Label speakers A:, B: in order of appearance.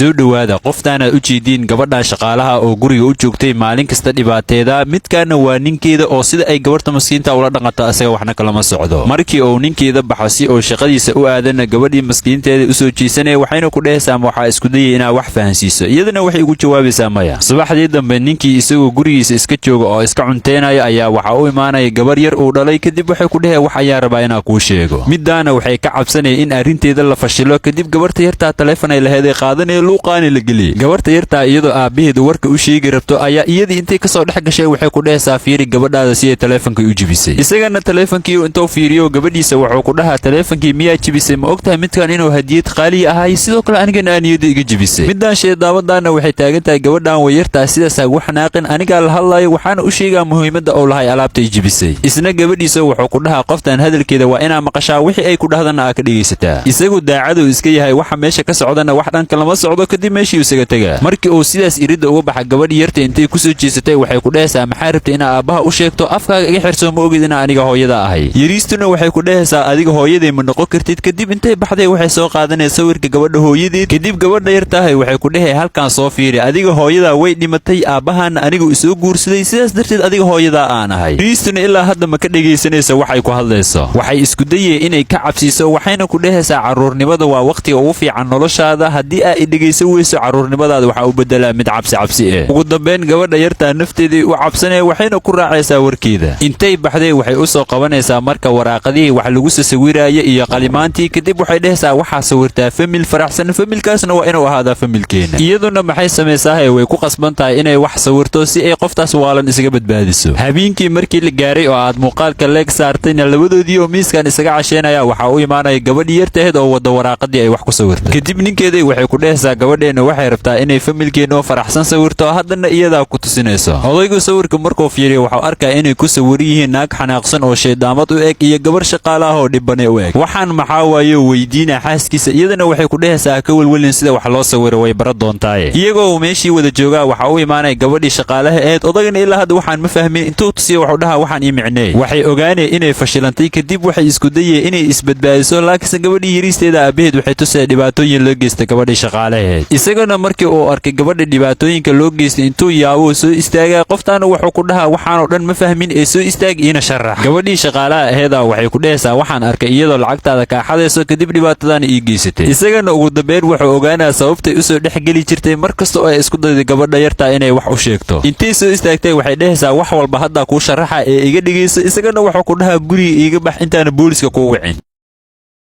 A: soo dhawaada qoftaana u jeedin gabadha shaqaalaha oo guriga u joogtay maalin kasta dhibaateeda midkaana waa ninkeeda oo sida ay gabarta maskiinta ula dhaqanto asaga waxna kala ma socdo markii uu ninkeeda baxasi oo shaqadiisa u aadana gabadhii maskiinteeda u soo jeesanay waxayna ku dheesaa waxa isku dayay inaa wax fahansiiso iyadana waxay ugu jawaabaysaa maya subaxdii dambe ninkii isagoo gurigiisa iska jooga oo iska cunteynaya ayaa waxa uu imaanaya gabar yar uu dhalay kadib waxay ku dhahay wax ayaa rabaa inaa kuu sheego midaana waxay ka cabsanay in arinteeda la fashilo kadib gabarta yarta telefoon ay lahayd qaadanay luuqaani la geliyay gabarta yarta iyadoo aabaheedu warka u sheegi rabto ayaa iyadii intay ka soo dhex gashay waxay ku dhehaysaa fiiri gabadhaada si ay telefoonka u jibisay isagana teleefoonkii intuu fiiriyo gabadhiisa wuxuu ku dhahaa teleefoonkii miyaa jibisay ma ogtahay midkan inuu hadiyad qaali ahay sidoo kale anigana niyada iga jibisay midaan sheedaawadaana waxay taagan tahay gabadhan way yartaa sidaas ugu xanaaqin aniga la hadlayo waxaana u sheegaa muhiimadda uu lahay alaabta ay jibisay isna gabadhiisa wuxuu ku dhahaa qoftan hadalkeeda waa inaa maqashaa wixii ay ku dhahdana aad ka dhageysataa isagu daacadu iska yahay waxa meesha ka socdana wax dhan kala ma socdo kadib meeshii isaga tagaa markii uu sidaas irida uga baxa gabadh yarta intay ku soo jeesatay waxay ku dhehaysaa maxaa rabtay inaa aabaha u sheegto afkaaga iga xirso ma ogid inaa aniga hooyada ahay yariistuna waxay ku dhehaysaa adiga hooyaday ma noqon kartid kadib intay baxday waxay soo qaadanaysaa sawirka gabadha hooyadeed kadib gabadha yartahay waxay ku dhahay halkan soo fiiri adiga hooyada way dhimatay aabahana anigu isoo guursaday sidaas darteed adiga hooyada aan ahay yariistuna ilaa hadda ma ka dhageysanayso waxay ku hadlayso waxay isku dayeen inay ka cabsiiso waxayna ku dhehaysaa caruurnimada waa waqtiga ugu fiican noloshaada haddii aad dhageysan weyso caruurnimadaada waxa u bedelaa mid cabsi ugu dambeyn gabadha yartaa nafteedii u cabsanay waxayna ku raacaysaa warkeeda intay baxday waxay u soo qabanaysaa marka waraaqadihii wax lagu sawiraayo iyo qalimaantii kadib waxay dhehaysaa waxaa sawirtaa famil faraxsan familkaasna waa inuu ahaadaa familkeena iyaduna maxay samaysaa way ku qasban tahay inay wax sawirto si ay qoftaas waalan isaga badbaadiso habeenkii markii la gaaray oo aad muuqaalka leeg saartayna labadoodii oo miiskan isaga casheynaya waxa uu imaanaya gabadhii yartaheed oo wada waraaqadii ay wax ku sawirtay kadib ninkeeday waxay ku dhehaysaa gabadheena waxay rabtaa inay familkeena oo faraxsan sawirto haddana iyadaa ku tusinayso odaygu sawirka markuu fiiriyo waxuu arkaa inay ku sawiran yihiin naag xanaaqsan oo shaydaamad u eg iyo gabar shaqaale ah oo dhibane u eg waxaan maxaa waayo weydiina xaaskiisa iyadana waxay ku dhehaysaa ka welwelin sida wax loo sawiro way bara doontaaye iyagoo meeshii wada joogaa waxa uu imaanaya gabadhii shaqaalaha ahayd odagana ilaa hadda waxaan ma fahmin intuu tusiyo wuxuu dhahaa waxaan ii micneey waxay ogaaneen inay fashilantay kadib waxay isku dayeen inay isbadbaadiso laakiinse gabadhii yariisteeda aabaheed waxay tusay dhibaatooyin loo geystay gabadhii shaqaalaheed isagana markii uu arkay gabadha dhibaatooyinka loo geystay intuu yaabo soo istaagaa qoftaana wuxuu ku dhahaa waxaanoo dhan ma fahmin ee soo istaag iina sharax gabadhii shaqaalaha aheeda waxay ku dhehaysaa waxaan arkay iyadoo lacagtaada kaaxadayso kadib dhibaatadaana ii geysatay isagana ugu dambeyn wuxuu ogaanaa sababtay usoo dhex geli jirtay mar kasta oo ay isku dayday gabadha yartaa inay wax u sheegto intay soo istaagtay waxay dhehaysaa wax walba haddaa kuu sharaxa ee iga dhigayso isagana wuxuu ku dhahaa guriga iiga bax intaana booliska kuu wicin